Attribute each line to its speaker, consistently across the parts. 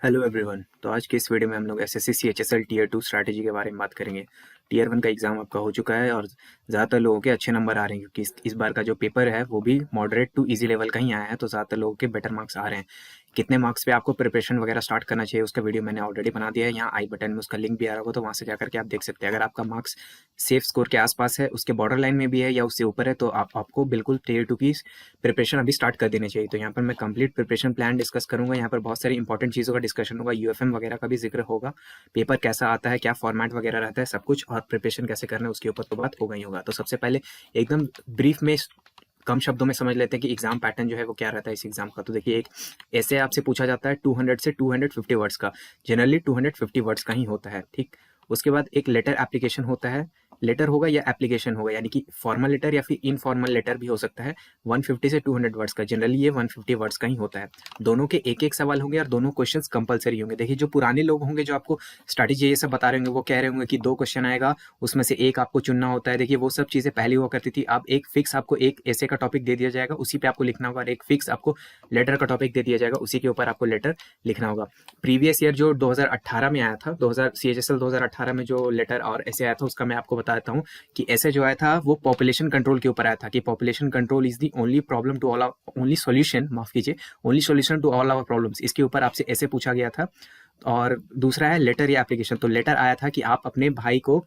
Speaker 1: Hello everyone. तो आज के इस वीडियो में हम लोग एसएससी सीएचएसएल टीयर 2 स्ट्रैटेजी के बारे में बात करेंगे। टीयर 1 का एग्ज़ाम आपका हो चुका है और ज़्यादातर लोगों के अच्छे नंबर आ रहे हैं क्योंकि इस बार का जो पेपर है वो भी मॉडरेट टू इजी लेवल का ही आया है, तो ज़्यादातर लोगों के बेटर मार्क्स आ रहे हैं। कितने मार्क्स पे आपको प्रिपरेशन वगैरह स्टार्ट करना चाहिए उसका वीडियो मैंने ऑलरेडी बना दिया है, यहाँ आई बटन में उसका लिंक भी आ रहा होगा, तो वहाँ से जाकर के आप देख सकते हैं। अगर आपका मार्क्स सेफ स्कोर के आसपास है, उसके बॉर्डर लाइन में भी है या उससे ऊपर है, तो आपको बिल्कुल टीयर 2 की प्रिपरेशन अभी स्टार्ट कर देनी चाहिए। तो यहाँ पर मैं कंप्लीट प्रिपरेशन प्लान डिस्कस करूंगा। यहाँ पर बहुत सारी इंपॉर्टेंट चीज़ों का डिस्कशन होगा, यूएफएम वगैरह का भी जिक्र होगा, पेपर कैसा आता है, क्या फॉर्मेट वगैरह रहता है, सब कुछ, और प्रिपरेशन कैसे करना है उसके ऊपर तो बात होगा ही होगा। तो सबसे पहले एकदम ब्रीफ में कम शब्दों में समझ लेते हैं कि एग्जाम पैटर्न जो है वो क्या रहता है इस एग्जाम का। तो देखिए, एक ऐसे आपसे पूछा जाता है 200 से 250 वर्ड्स का, जनरली 250 वर्ड्स का ही होता है, ठीक। उसके बाद एक लेटर एप्लीकेशन होता है, लेटर होगा या एप्लीकेशन होगा, यानी कि फॉर्मल लेटर या फिर इनफॉर्मल लेटर भी हो सकता है। 150 से 200 वर्ड्स का, जनरली ये 150 वर्ड्स का ही होता है। दोनों के एक एक सवाल होंगे और दोनों क्वेश्चंस कंपलसरी होंगे। देखिए, जो पुराने लोग होंगे जो आपको स्ट्रैटेजी ये सब बता रहे होंगे, वो कह रहे होंगे कि 2 क्वेश्चन आएगा, उसमें से एक आपको चुनना होता है। देखिए, वो सब चीज़ें पहले हुआ करती थी। अब एक फिक्स आपको एक ऐसे का टॉपिक दे दिया जाएगा, उसी पे आपको लिखना होगा, और एक फिक्स आपको लेटर का टॉपिक दे दिया जाएगा, उसी के ऊपर आपको लेटर लिखना होगा। प्रीवियस ईयर जो 2018 में आया था, 2000 सीएचएसएल 2018 में जो लेटर और ऐसे आया था, उसका मैं आपको बता देता हूँ कि ऐसे जो आया था वो पॉपुलेशन कंट्रोल के ऊपर आया था कि population control is the only problem to all, only solution, माफ कीजिए, only solution to all our problems. इसके ऊपर आपसे ऐसे पूछा गया था। और दूसरा है लेटर या एप्लीकेशन। तो लेटर आया था कि आप अपने भाई को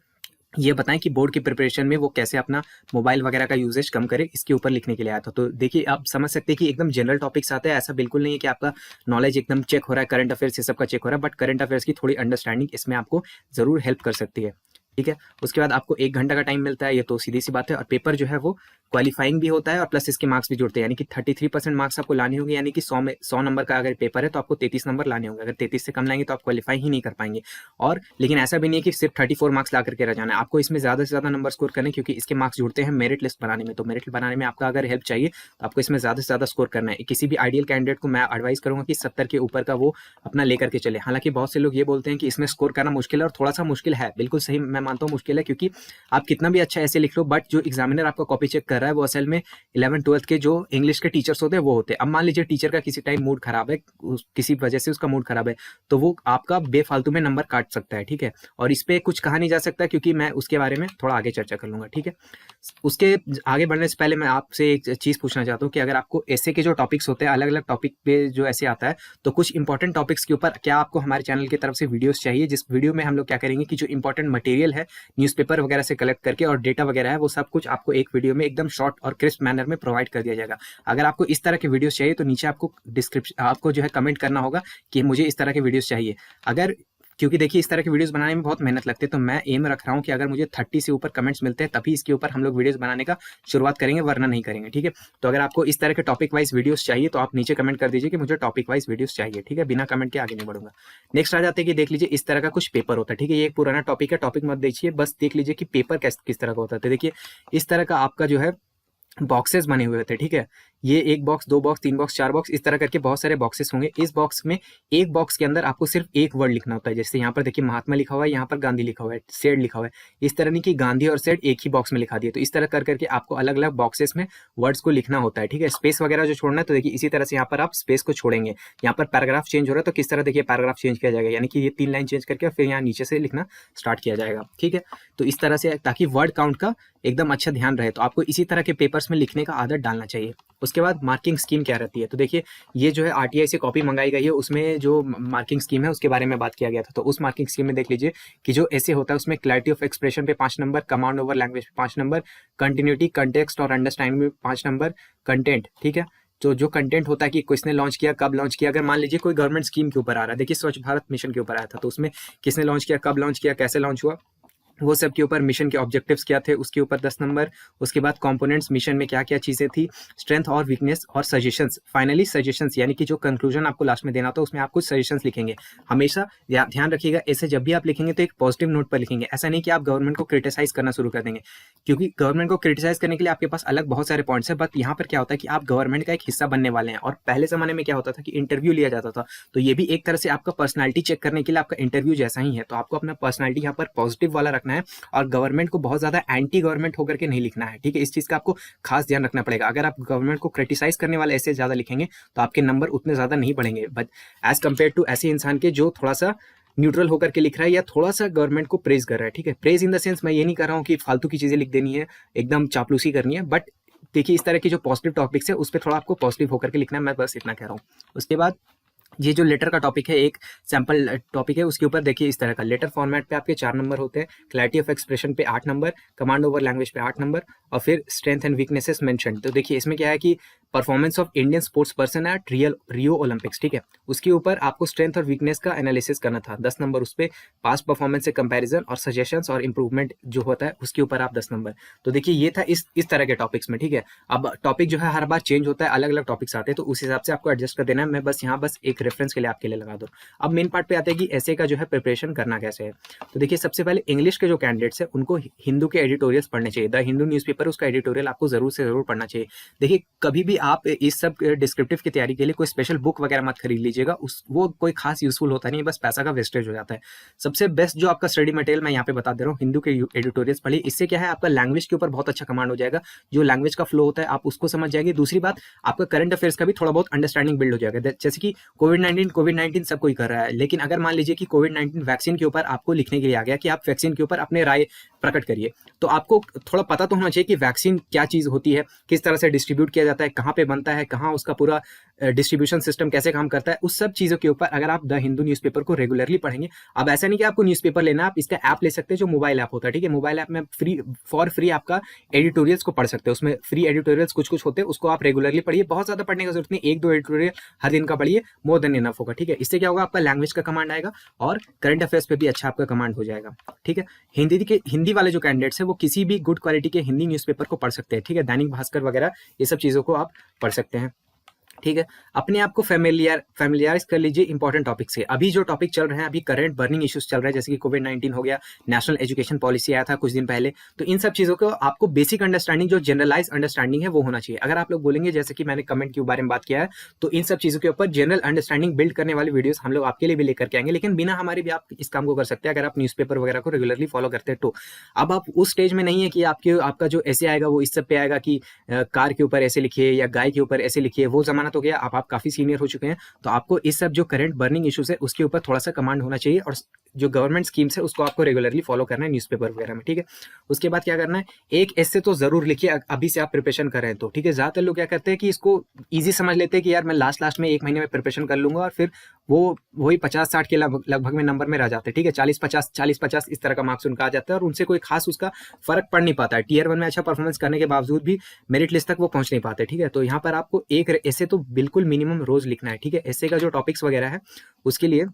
Speaker 1: ये बताएं कि बोर्ड की प्रिपरेशन में वो कैसे अपना मोबाइल वगैरह का यूजेज कम करे, इसके ऊपर लिखने के लिए आया था। तो देखिए, आप समझ सकते हैं कि एकदम जनरल टॉपिक्स आते हैं। ऐसा बिल्कुल नहीं है कि आपका नॉलेज एकदम चेक हो रहा है, करंट अफेयर्स ये सब का चेक हो रहा है, बट करंट अफेयर्स की थोड़ी अंडरस्टैंडिंग इसमें आपको जरूर हेल्प कर सकती है, ठीक है। उसके बाद आपको 1 घंटा का टाइम मिलता है, ये तो सीधी सी बात है। और पेपर जो है वो क्वालिफाइंग भी होता है और प्लस इसके मार्क्स भी जुड़ते हैं, यानी कि 33% मार्क्स आपको लाने होंगे, यानी कि 100 में 100 नंबर का अगर पेपर है तो आपको 33 नंबर लाने होंगे। अगर 33 से कम लाएंगे तो आप क्वालिफाई ही नहीं कर पाएंगे। और लेकिन ऐसा भी नहीं है कि सिर्फ 34 मार्क्स ला करके रह जाना है, आपको इसमें ज़्यादा से ज़्यादा नंबर स्कोर करने, क्योंकि इसके मार्क्स जुड़ते हैं मेरिट लिस्ट बनाने में। तो मेरिट बनाने में आपका अगर हेल्प चाहिए तो आपको इसमें ज़्यादा से ज़्यादा स्कोर करना है। किसी भी आइडियल कैंडिडेट को मैं एडवाइस करूंगा कि 70 के ऊपर का वो अपना लेकर के चले। हालांकि बहुत से लोग ये बोलते हैं कि इसमें स्कोर करना मुश्किल है, और थोड़ा सा मुश्किल है, बिल्कुल सही, मैं मानता हूँ मुश्किल है, क्योंकि आप कितना भी अच्छा ऐसे लिख लो, बट जो एग्जामिनर आपका कॉपी चेक कर रहा है वो असल में 11th-12th के जो इंग्लिश के टीचर्स होते हैं वो होते हैं। अब मान लीजिए टीचर का किसी टाइम मूड खराब है, किसी वजह से उसका मूड खराब है, तो वो आपका बेफालतू में नंबर काट सकता है, ठीक है। और इस पे कुछ कहा नहीं जा सकता, क्योंकि मैं उसके बारे में थोड़ा आगे चर्चा कर लूंगा, ठीक है। उसके आगे बढ़ने से पहले मैं आपसे एक चीज पूछना चाहता हूँ कि अगर आपको ऐसे के जो टॉपिक्स होते हैं, अलग अलग टॉपिक पे जो ऐसे आता है, तो कुछ इंपॉर्टेंट टॉपिक्स के ऊपर क्या आपको हमारे चैनल की तरफ से वीडियोस चाहिए, जिस वीडियो में हम लोग क्या करेंगे कि जो इंपॉर्टेंट मटेरियल है न्यूज़पेपर वगैरह से कलेक्ट करके और डेटा वगैरह है, वो सब कुछ आपको एक वीडियो में एकदम शॉर्ट और क्रिस्प मैनर में प्रोवाइड कर दिया जाएगा। अगर आपको इस तरह के वीडियोस चाहिए तो नीचे आपको डिस्क्रिप्शन, आपको जो है कमेंट करना होगा कि मुझे इस तरह के वीडियोस चाहिए। अगर, क्योंकि देखिए इस तरह की वीडियोस बनाने में बहुत मेहनत लगती है, तो मैं एम रख रहा हूँ कि अगर मुझे 30 से ऊपर कमेंट्स मिलते हैं तभी इसके ऊपर हम लोग वीडियोस बनाने का शुरुआत करेंगे, वरना नहीं करेंगे, ठीक है। तो अगर आपको इस तरह के टॉपिक वाइज वीडियोस चाहिए तो आप नीचे कमेंट कर दीजिए कि मुझे टॉपिक वाइज वीडियोस चाहिए, ठीक है। बिना कमेंट के आगे नहीं बढ़ूंगा। नेक्स्ट आ जाते हैं कि देख लीजिए इस तरह का कुछ पेपर होता है, ठीक है। ये एक पुराना टॉपिक है, टॉपिक मत देखिए, बस देख लीजिए कि पेपर किस तरह का होता है। तो देखिए, इस तरह का आपका जो है बॉक्सेस बने हुए थे, ठीक है। ये 1 बॉक्स, 2 बॉक्स, 3 बॉक्स, 4 बॉक्स, इस तरह करके बहुत सारे बॉक्सेस होंगे। इस बॉक्स में एक बॉक्स के अंदर आपको सिर्फ एक वर्ड लिखना होता है। जैसे यहाँ पर देखिए महात्मा लिखा हुआ है, यहाँ पर गांधी लिखा हुआ है, सेड लिखा हुआ है। इस तरह नहीं कि गांधी और सेड एक ही बॉक्स में लिखा दिया। तो इस तरह कर करके आपको अलग अलग बॉक्सेस में वर्ड्स को लिखना होता है, ठीक है। स्पेस वगैरह जो छोड़ना है, तो देखिए इसी तरह से यहाँ पर आप स्पेस को छोड़ेंगे। यहाँ पर पैराग्राफ चेंज हो रहा है, तो किस तरह देखिए पैराग्राफ चेंज किया जाएगा, यानी कि ये 3 लाइन चेंज करके और फिर यहाँ नीचे से लिखना स्टार्ट किया जाएगा, ठीक है। तो इस तरह से, ताकि वर्ड काउंट का एकदम अच्छा ध्यान रहे, तो आपको इसी तरह के पेपर्स में लिखने का आदत डालना चाहिए। उसके बाद मार्किंग स्कीम क्या रहती है, तो देखिए ये जो है आरटीआई से कॉपी मंगाई गई है, उसमें जो मार्किंग स्कीम है उसके बारे में बात किया गया था। तो उस मार्किंग स्कीम में देख लीजिए कि जो ऐसे होता है उसमें क्लैरिटी ऑफ एक्सप्रेशन पे 5 नंबर, कमांड ओवर लैंग्वेज पे 5 नंबर, कंटिन्यूटी, कंटेक्स्ट और अंडरस्टैंडिंग में 5 नंबर, कंटेंट, ठीक है। तो जो कंटेंट होता है कि किसने लॉन्च किया, कब लॉन्च किया। अगर मान लीजिए कोई गवर्नमेंट स्कीम के ऊपर आ रहा है, देखिए स्वच्छ भारत मिशन के ऊपर आया था, तो उसमें किसने लॉन्च किया, कब लॉन्च किया, कैसे लॉन्च हुआ, वो सब के ऊपर, मिशन के ऑब्जेक्टिव्स क्या थे उसके ऊपर 10 नंबर। उसके बाद कंपोनेंट्स, मिशन में क्या क्या चीजें थी, स्ट्रेंथ और वीकनेस और सजेशंस। फाइनली सजेशंस, यानी कि जो कंक्लूजन आपको लास्ट में देना होता है उसमें आप कुछ सजेशंस लिखेंगे। हमेशा ध्यान रखिएगा, ऐसे जब भी आप लिखेंगे तो एक पॉजिटिव नोट पर लिखेंगे। ऐसा नहीं कि आप गवर्नमेंट को क्रिटिसाइज करना शुरू कर देंगे, क्योंकि गवर्नमेंट को क्रिटिसाइज करने के लिए आपके पास अलग बहुत सारे पॉइंट्स है, बट यहाँ पर क्या होता है कि आप गवर्नमेंट का एक हिस्सा बनने वाले हैं। और पहले जमाने में क्या होता था कि इंटरव्यू लिया जाता था, तो ये भी एक तरह से आपका पर्सनैलिटी चेक करने के लिए आपका इंटरव्यू जैसा ही है। तो आपको अपना पर्सनैलिटी यहाँ पर पॉजिटिव वाला रखना रखना है और गवर्नमेंट को बहुत ज़्यादा एंटी गवर्नमेंट होकर के नहीं लिखना है, ठीक है। इस चीज़ का आपको खास ध्यान रखना पड़ेगा। अगर आप गवर्नमेंट को क्रिटिसाइज करने वाले ऐसे ज़्यादा लिखेंगे तो आपके नंबर उतने ज़्यादा नहीं बढ़ेंगे, बट एज कम्पेयर टू ऐसे इंसान के जो थोड़ा सा न्यूट्रल होकर के लिख रहा है या थोड़ा सा गवर्नमेंट को प्रेज कर रहा है, ठीक है। प्रेज इन द सेंस मैं ये नहीं कर रहा हूँ कि फालतू की चीज़ें लिख देनी है, एकदम चापलूसी करनी है, बट देखिए इस तरह के जो पॉजिटिव टॉपिक्स है उस पर थोड़ा आपको पॉजिटिव होकर के लिखना है, मैं बस इतना कह रहा हूँ। उसके बाद ये जो लेटर का टॉपिक है, एक सैंपल टॉपिक है, उसके ऊपर देखिए इस तरह का लेटर फॉर्मेट पे आपके 4 नंबर होते हैं, क्लैरिटी ऑफ एक्सप्रेशन पे 8 नंबर, कमांड ओवर लैंग्वेज पे 8 नंबर और फिर स्ट्रेंथ एंड वीकनेसेस मेंशन। तो देखिए इसमें क्या है कि performance of Indian sports person at Rio Olympics, ठीक है, उसके ऊपर आपको स्ट्रेंथ और वीकनेस का एनालिसिस करना था, 10 नंबर उस पर, पास्ट परफॉर्मेंस से कंपैरिजन और सजेशंस और इंप्रूवमेंट जो होता है उसके ऊपर आप 10 नंबर। तो देखिए ये था इस तरह के टॉपिक्स में, ठीक है। अब टॉपिक जो है हर बार चेंज होता है, अलग अलग टॉपिक्स आते हैं, तो उस हिसाब से आपको एडजस्ट कर देना है। मैं बस यहाँ बस एक रेफरेंस के लिए आपके लिए लगा दूँ। अब मेन पार्ट पे आते हैं कि ऐसे का जो है प्रिपरेशन करना कैसे है। तो देखिए सबसे पहले इंग्लिश के जो कैंडिडेट्स है उनको हिंदू के एडिटोरियल्स पढ़ने चाहिए। द हिंदू न्यूज़पेपर, उसका एडिटोरियल आपको जरूर से जरूर पढ़ना चाहिए। देखिए कभी भी आप इस सब डिस्क्रिप्टिव की तैयारी के लिए कोई स्पेशल बुक वगैरह मत खरीद लीजिएगा, वो कोई खास यूजफुल होता नहीं है, बस पैसा का वेस्टेज हो जाता है। सबसे बेस्ट जो आपका स्टडी मटेरियल मैं यहाँ पे बता दे रहा हूँ, हिंदू के एडिटोरियल्स पढ़िए। इससे क्या है, आपका लैंग्वेज के ऊपर बहुत अच्छा कमांड हो जाएगा, जो लैंग्वेज का फ्लो होता है आप उसको समझ जाएंगे। दूसरी बात, आपका करंट अफेयर्स का भी थोड़ा बहुत अंडरस्टैंडिंग बिल्ड हो जाएगा। जैसे कि कोविड-19 सब कोई कर रहा है, लेकिन अगर मान लीजिए कि कोविड-19 वैक्सीन के ऊपर आपको लिखने के लिए आ गया कि आप वैक्सीन के ऊपर अपने राय प्रकट करिए, तो आपको थोड़ा पता तो होना चाहिए कि वैक्सीन क्या चीज़ होती है, किस तरह से डिस्ट्रीब्यूट किया जाता है, कहाँ पे बनता है, कहाँ उसका पूरा डिस्ट्रीब्यूशन सिस्टम कैसे काम करता है, उस सब चीज़ों के ऊपर अगर आप द हिंदू न्यूज़पेपर को रेगुलरली पढ़ेंगे। अब ऐसा नहीं कि आपको न्यूज़पेपर लेना, आप इसका ऐप ले सकते हैं जो मोबाइल ऐप होता है, ठीक है। मोबाइल ऐप में फॉर फ्री आपका एडिटोरियल्स को पढ़ सकते हैं, उसमें फ्री एडिटोरियल्स कुछ होते हैं, उसको आप रेगुलरली पढ़िए। बहुत ज़्यादा पढ़ने की जरूरत नहीं, 1-2 एडिटोरियल हर दिन का पढ़िए, मोर देन इनफ होगा, ठीक है। इससे क्या होगा, आपका लैंग्वेज का कमांड आएगा और करंट अफेयर्स पे भी अच्छा आपका कमांड हो जाएगा, ठीक है। हिंदी वाले जो कैंडिडेट्स है वो किसी भी गुड क्वालिटी के हिंदी न्यूज़पेपर को पढ़ सकते हैं, ठीक है। दैनिक भास्कर वगैरह ये सब चीज़ों को आप पढ़ सकते हैं, ठीक है। अपने आप को फैमिलियराइज कर लीजिए इंपॉर्टेंट टॉपिक से। अभी जो टॉपिक चल रहे हैं, अभी करंट बर्निंग इश्यूज चल रहे हैं, जैसे कि कोविड-19 हो गया, नेशनल एजुकेशन पॉलिसी आया था कुछ दिन पहले, तो इन सब चीज़ों को आपको बेसिक अंडरस्टैंडिंग, जो जनरलाइज अंडरस्टैंडिंग है वो होना चाहिए। अगर आप लोग बोलेंगे, जैसे कि मैंने कमेंट के बारे में बात किया है, तो इन सब चीज़ों के ऊपर जनरल अंडरस्टैंडिंग बिल्ड करने वाली वीडियोस हम लोग आपके लिए भी लेकर के आएंगे, लेकिन बिना हमारे भी आप इस काम को कर सकते हैं अगर आप न्यूज़पेपर वगैरह को रेगुलरली फॉलो करते हैं। तो अब आप उस स्टेज में नहीं है कि आपका जो ऐसे आएगा वो इस सब पे आएगा कि कार के ऊपर ऐसे लिखिए या गाय के ऊपर ऐसे लिखिए, वो जमाना तो गया। आप काफी सीनियर हो चुके हैं, तो आपको इस सब जो करंट बर्निंग इश्यूज है उसके ऊपर थोड़ा सा कमांड होना चाहिए, और जो गवर्नमेंट स्कीम्स है उसको आपको रेगुलरली फॉलो करना है न्यूज़पेपर वगैरह में, ठीक है। उसके बाद क्या करना है, एक ऐसे तो जरूर लिखिए अभी से आप प्रिपरेशन कर रहे हैं तो, ठीक है। ज्यादातर लोग क्या करते हैं कि इसको इजी समझ लेते हैं कि यार मैं लास्ट में 1 महीने में प्रिपरेशन कर लूंगा, और फिर वही 50-60 के लगभग में नंबर में रह जाते हैं, ठीक है। 40-50 इस तरह का मार्क्स उनका आ जाता है और उनसे कोई खास उसका फर्क पड़ नहीं पाता है। टियर 1 में अच्छा परफॉर्मेंस करने के बावजूद भी मेरिट लिस्ट तक वो पहुंच नहीं पाते, ठीक है। तो यहाँ पर आपको एक ऐसे तो बिल्कुल मिनिमम रोज लिखना है, ठीक है। ऐसे का जो टॉपिक्स वगैरह है उसके लिए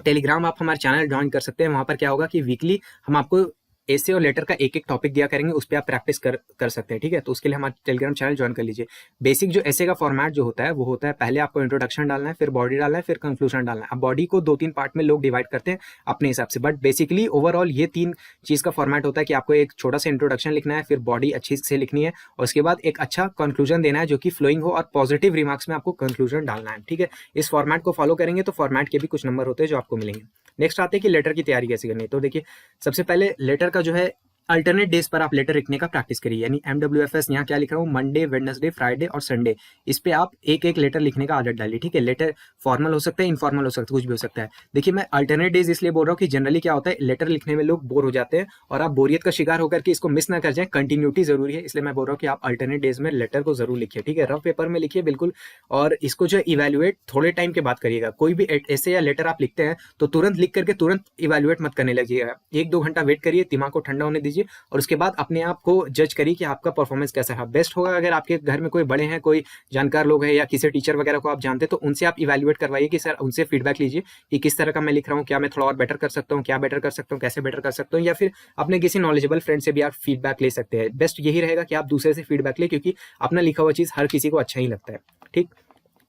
Speaker 1: टेलीग्राम आप हमारे चैनल ज्वाइन कर सकते हैं। वहां पर क्या होगा कि वीकली हम आपको ऐसे और लेटर का एक टॉपिक दिया करेंगे, उस पर आप प्रैक्टिस कर सकते हैं, ठीक है। तो उसके लिए हमारा टेलीग्राम चैनल ज्वाइन कर लीजिए। बेसिक जो ऐसे का फॉर्मेट जो होता है वो होता है, पहले आपको इंट्रोडक्शन डालना है, फिर बॉडी डालना है, फिर कंक्लूजन डालना है। अब बॉडी को 2-3 पार्ट में लोग डिवाइड करते हैं अपने हिसाब से, बट बेसिकली ओवरऑल ये 3 चीज का फॉर्मेट होता है कि आपको एक छोटा सा इंट्रोडक्शन लिखना है, फिर बॉडी अच्छी से लिखनी है, और उसके बाद एक अच्छा कंक्लूजन देना है जो कि फ्लोइंग हो, और पॉजिटिव रिमार्क्स में आपको कंक्लूजन डालना है, ठीक है। इस फॉर्मेट को फॉलो करेंगे तो फॉर्मेट के भी कुछ नंबर होते हैं जो आपको मिलेंगे। नेक्स्ट आते हैं कि लेटर की तैयारी कैसे करनी है। तो देखिए सबसे पहले लेटर का जो है अल्टरनेट डेज पर आप लेटर लिखने का प्रैक्टिस करिए, यानी MWFS यहाँ क्या लिख रहा हूँ, मंडे, वेडनेसडे, फ्राइडे और संडे, इस पे आप एक लेटर लिखने का आदत डालिए, ठीक है। लेटर फॉर्मल हो सकता है, इनफॉर्मल हो सकता है, कुछ भी हो सकता है। देखिए मैं अल्टरनेट डेज इसलिए बोल रहा हूँ कि जनरली क्या होता है, लेटर लिखने में लोग बोर हो जाते हैं, और आप बोरियत का शिकार होकर के इसको मिस ना कर जाए, कंटिन्यूटी जरूरी है, इसलिए मैं बोल रहा हूँ कि आप अल्टरनेट डेज में लेटर को जरूर लिखिए, ठीक है। रफ पेपर में लिखिए बिल्कुल, और इसको जो इवेल्युएट थोड़े टाइम के बाद करिएगा। कोई भी ऐसे या लेटर आप लिखते हैं तो तुरंत लिख करके तुरंत इवेल्युएट मत करने लगिएगा, 1-2 घंटा वेट करिए, दिमाग को ठंडा होने दीजिए, और उसके बाद अपने आप को जज करिए कि आपका परफॉर्मेंस कैसा है। बेस्ट होगा अगर आपके घर में कोई बड़े हैं, कोई जानकार लोग हैं, या किसी टीचर वगैरह को आप जानते हैं, तो उनसे आप इवैल्यूएट करवाइए कि सर, उनसे फीडबैक लीजिए कि किस तरह का मैं लिख रहा हूँ, क्या मैं थोड़ा और बेटर कर सकता हूँ, क्या बेटर कर सकता हूँ, कैसे बेटर कर सकता हूँ, या फिर अपने किसी नॉलेजेबल फ्रेंड से भी आप फीडबैक ले सकते हैं। बेस्ट यही रहेगा कि आप दूसरे से फीडबैक ले, क्योंकि अपना लिखा हुआ चीज हर किसी को अच्छा ही लगता है, ठीक।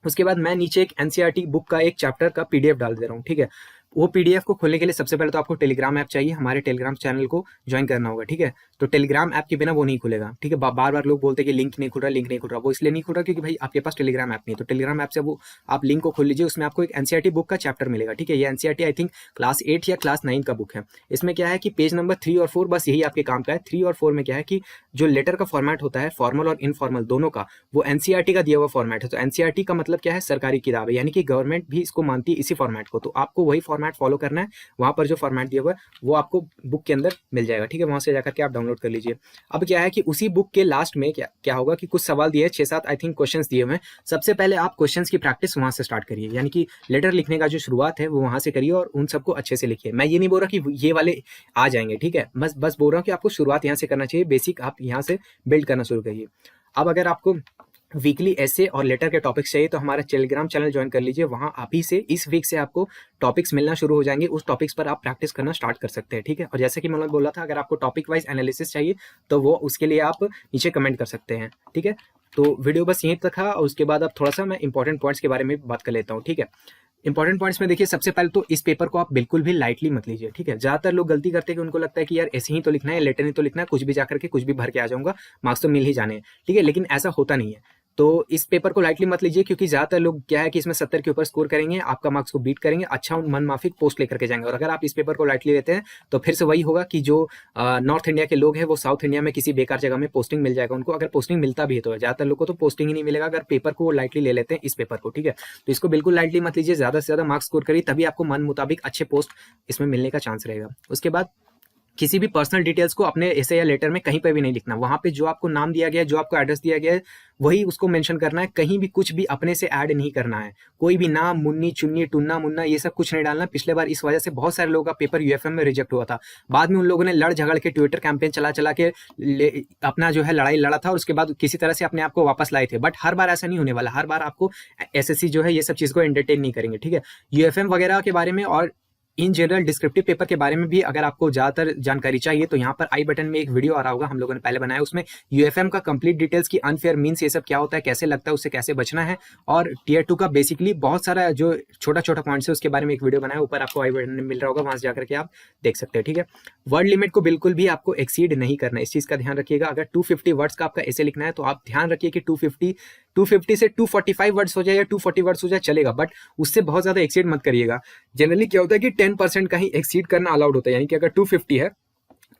Speaker 1: उसके बाद मैं नीचे एक NCERT बुक का एक चैप्टर का PDF डाल दे रहा हूँ, ठीक है। वो पीडीएफ को खोलने के लिए सबसे पहले तो आपको टेलीग्राम ऐप चाहिए, हमारे टेलीग्राम चैनल को ज्वाइन करना होगा, ठीक है। तो टेलीग्राम ऐप के बिना वो नहीं खुलेगा, ठीक है। बार बार लोग बोलते हैं कि लिंक नहीं खुल रहा, लिंक नहीं खुल रहा, वो इसलिए नहीं खुल रहा क्योंकि भाई आपके पास टेलीग्राम ऐप नहीं है। तो टेलीग्राम ऐप से वो आप लिंक को खोल लीजिए, उसमें आपको एक एनसीईआरटी बुक का चैप्टर मिलेगा, ठीक है। ये एनसीईआरटी आई थिंक क्लास 8 या क्लास 9 का बुक है। इसमें क्या है कि पेज नंबर 3 और 4 बस यही आपके काम का है। 3 और 4 में क्या है कि जो लेटर का फॉर्मेट होता है, फॉर्मल और इनफॉर्मल दोनों का, वो एनसीईआरटी का दिया हुआ फॉर्मेट है। तो एनसीईआरटी का मतलब क्या है, सरकारी किताब है, यानी कि गवर्नमेंट भी इसको मानती है इसी फॉर्मेट को। तो आपको वही फॉर्मेट फॉलो करना है, वहां पर जो फॉर्मेट दिया हुआ है वो आपको बुक के अंदर मिल जाएगा, ठीक है। वहां से जाकर के आप डाउनलोड कर लीजिए। अब क्या है कि उसी बुक के लास्ट में क्या होगा कि कुछ सवाल दिए हैं, 6-7 आई थिंक क्वेश्चंस दिए हुए हैं। सबसे पहले आप क्वेश्चंस की प्रैक्टिस वहां से स्टार्ट करिए, यानी कि लेटर लिखने का जो शुरुआत है वो वहां से करिए और उन सबको अच्छे से लिखिए। मैं ये नहीं बोल रहा कि ये वाले आ जाएंगे, ठीक है, बस बोल रहा हूँ कि आपको शुरुआत यहाँ से करना चाहिए, बेसिक आप यहाँ से बिल्ड करना शुरू करिए। अब अगर आपको वीकली ऐसे और लेटर के टॉपिक्स चाहिए तो हमारा टेलीग्राम चैनल ज्वाइन कर लीजिए। वहां आप ही से इस वीक से आपको टॉपिक्स मिलना शुरू हो जाएंगे, उस टॉपिक्स पर आप प्रैक्टिस करना स्टार्ट कर सकते हैं, ठीक है। और जैसे कि मैं बोला था, अगर आपको टॉपिक वाइज एनालिसिस चाहिए तो वो उसके लिए आप नीचे कमेंट कर सकते हैं, ठीक है। तो वीडियो बस यहीं तक था और उसके बाद अब थोड़ा सा मैं इंपॉर्टेंट पॉइंट्स के बारे में बात कर लेता हूँ, ठीक है। इंपॉर्टेंट पॉइंट्स में देखिए, सबसे पहले तो इस पेपर को आप बिल्कुल भी लाइटली मत लीजिए, ठीक है। ज्यादातर लोग गलती करते हैं कि उनको लगता है कि यार ऐसे ही तो लिखना है, लेटर नहीं तो लिखना है, कुछ भी जाकर के कुछ भी भर के आ जाऊंगा, मार्क्स तो मिल ही जाने हैं, ठीक है। लेकिन ऐसा होता नहीं है। तो इस पेपर को लाइटली मत लीजिए, क्योंकि ज्यादातर लोग क्या है कि इसमें 70 के ऊपर स्कोर करेंगे, आपका मार्क्स को बीट करेंगे, अच्छा मन माफिक पोस्ट लेकर के जाएंगे। और अगर आप इस पेपर को लाइटली लेते हैं तो फिर से वही होगा कि जो नॉर्थ इंडिया के लोग हैं वो साउथ इंडिया में किसी बेकार जगह में पोस्टिंग मिल जाएगा उनको। अगर पोस्टिंग मिलता भी है तो ज्यादातर लोग को तो पोस्टिंग ही नहीं मिलेगा अगर पेपर को लाइटली ले लेते हैं इस पेपर को, ठीक है। तो इसको बिल्कुल लाइटली मत लीजिए, ज्यादा से ज्यादा मार्क्स स्कोर करिए, तभी आपको मन मुताबिक अच्छे पोस्ट इसमें मिलने का चांस रहेगा। उसके बाद किसी भी पर्सनल डिटेल्स को अपने ऐसे या लेटर में कहीं पर भी नहीं लिखना। वहां पे जो आपको नाम दिया गया है, जो आपको एड्रेस दिया गया है, वही उसको मेंशन करना है। कहीं भी कुछ भी अपने से ऐड नहीं करना है, कोई भी नाम, मुन्नी चुन्नी, टुन्ना मुन्ना, ये सब कुछ नहीं डालना। पिछले बार इस वजह से बहुत सारे लोगों का पेपर यूएफएम में रिजेक्ट हुआ था। बाद में उन लोगों ने लड़ झगड़ के ट्विटर कैंपेन चला के अपना जो है लड़ाई लड़ा था और उसके बाद किसी तरह से अपने आप को वापस लाए थे। बट हर बार ऐसा नहीं होने वाला, हर बार आपको एसएससी जो है ये सब चीज को एंटरटेन नहीं करेंगे, ठीक है। यूएफएम वगैरह के बारे में और इन जनरल डिस्क्रिप्टिव पेपर के बारे में भी अगर आपको ज्यादातर जानकारी चाहिए तो यहाँ पर आई बटन में एक वीडियो आ रहा होगा, हम लोगों ने पहले बनाया, उसमें यूएफएम का कंप्लीट डिटेल्स की अनफेयर मीन्स ये सब क्या होता है, कैसे लगता है, उससे कैसे बचना है, और टीयर 2 का बेसिकली बहुत सारा जो छोटा छोटा पॉइंट्स है उसके बारे में एक वीडियो बनाया, ऊपर आपको आई बटन में मिल रहा होगा, वहां से जाकर के आप देख सकते हैं, ठीक है। वर्ड लिमिट को बिल्कुल भी आपको एक्सीड नहीं करना है, इस चीज का ध्यान रखिएगा। अगर 250 वर्ड्स का आपका ऐसे लिखना है तो आप ध्यान रखिए कि 250 से 245 वर्ड्स हो जाए या 240 वर्ड्स हो जाए चलेगा, बट उससे बहुत ज्यादा एक्सीड मत करिएगा। जनरली क्या होता है कि 10% का ही एक्सीड करना अलाउड होता है, यानी कि अगर 250 है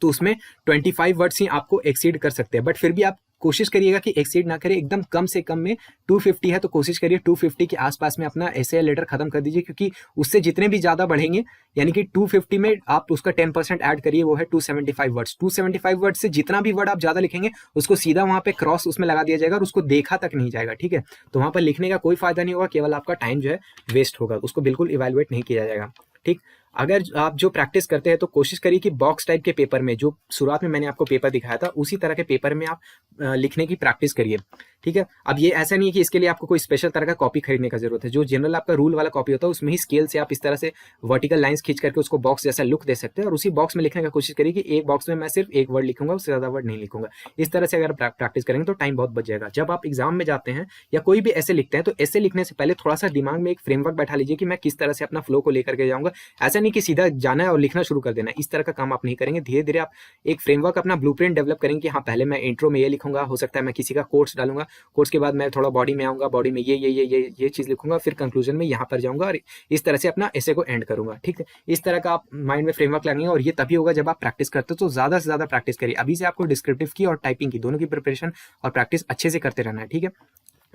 Speaker 1: तो उसमें 25 वर्ड्स ही आपको एक्सीड कर सकते हैं। बट फिर भी आप कोशिश करिएगा कि एक्सीड ना करें, एकदम कम से कम में 250 है तो कोशिश करिए 250 के आसपास में अपना ऐसे लेटर खत्म कर दीजिए, क्योंकि उससे जितने भी ज्यादा बढ़ेंगे, यानी कि 250 में आप उसका 10% ऐड करिए, वो है 275 वर्ड्स। 275 वर्ड से जितना भी वर्ड आप ज्यादा लिखेंगे उसको सीधा वहां पे क्रॉस उसमें लगा दिया जाएगा और उसको देखा तक नहीं जाएगा, ठीक है। तो वहां पर लिखने का कोई फायदा नहीं होगा, केवल आपका टाइम जो है वेस्ट होगा, उसको बिल्कुल इवेलुएट नहीं किया जाएगा, ठीक। अगर आप जो प्रैक्टिस करते हैं तो कोशिश करिए कि बॉक्स टाइप के पेपर में, जो शुरुआत में मैंने आपको पेपर दिखाया था, उसी तरह के पेपर में आप लिखने की प्रैक्टिस करिए, ठीक है। अब ये ऐसा नहीं है कि इसके लिए आपको कोई स्पेशल तरह का कॉपी खरीदने का जरूरत है। जो जनरल आपका रूल वाला कॉपी होता है उसमें ही स्केल से आप इस तरह से वर्टिकल लाइंस खींच करके उसको बॉक्स जैसा लुक दे सकते हैं, और उसी बॉक्स में लिखने का कोशिश करिए कि एक बॉक्स में मैं सिर्फ एक वर्ड लिखूंगा, उससे ज्यादा वर्ड नहीं लिखूंगा। इस तरह से अगर प्रैक्टिस करेंगे तो टाइम बहुत बच जाएगा। जब आप एग्जाम में जाते हैं या कोई भी ऐसे लिखते हैं तो ऐसे लिखने से पहले थोड़ा सा दिमाग में एक फ्रेमवर्क बैठा लीजिए कि मैं किस तरह से अपना फ्लो को लेकर के जाऊंगा। ऐसा नहीं कि सीधा जाना है और लिखना शुरू कर देना है, इस तरह का काम आप नहीं करेंगे। धीरे धीरे आप एक फ्रेमवर्क, अपना ब्लूप्रिंट डेवलप करेंगे कि हाँ पहले मैं इंट्रो में ये लिखूंगा, हो सकता है मैं किसी का कोट्स डालूंगा, कोट्स के बाद मैं थोड़ा बॉडी में आऊंगा, बॉडी में ये चीज लिखूंगा, फिर कंक्लूजन में यहाँ पर जाऊंगा और इस तरह से अपना ऐसे को एंड करूंगा, ठीक है। इस तरह का आप माइंड में फ्रेमवर्क लगाएंगे और ये तभी होगा जब आप प्रैक्टिस करते हो। तो ज्यादा से ज्यादा प्रैक्टिस करिए। अभी से आपको डिस्क्रिप्टिव की और टाइपिंग की दोनों की प्रिपरेशन और प्रैक्टिस अच्छे से करते रहना है, ठीक है।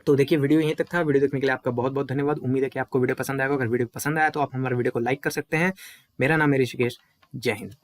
Speaker 1: तो देखिए वीडियो यहीं तक था। वीडियो देखने के लिए आपका बहुत बहुत धन्यवाद। उम्मीद है कि आपको वीडियो पसंद आएगा। अगर वीडियो पसंद आया तो आप हमारा वीडियो को लाइक कर सकते हैं। मेरा नाम है ऋषिकेश। जय हिंद।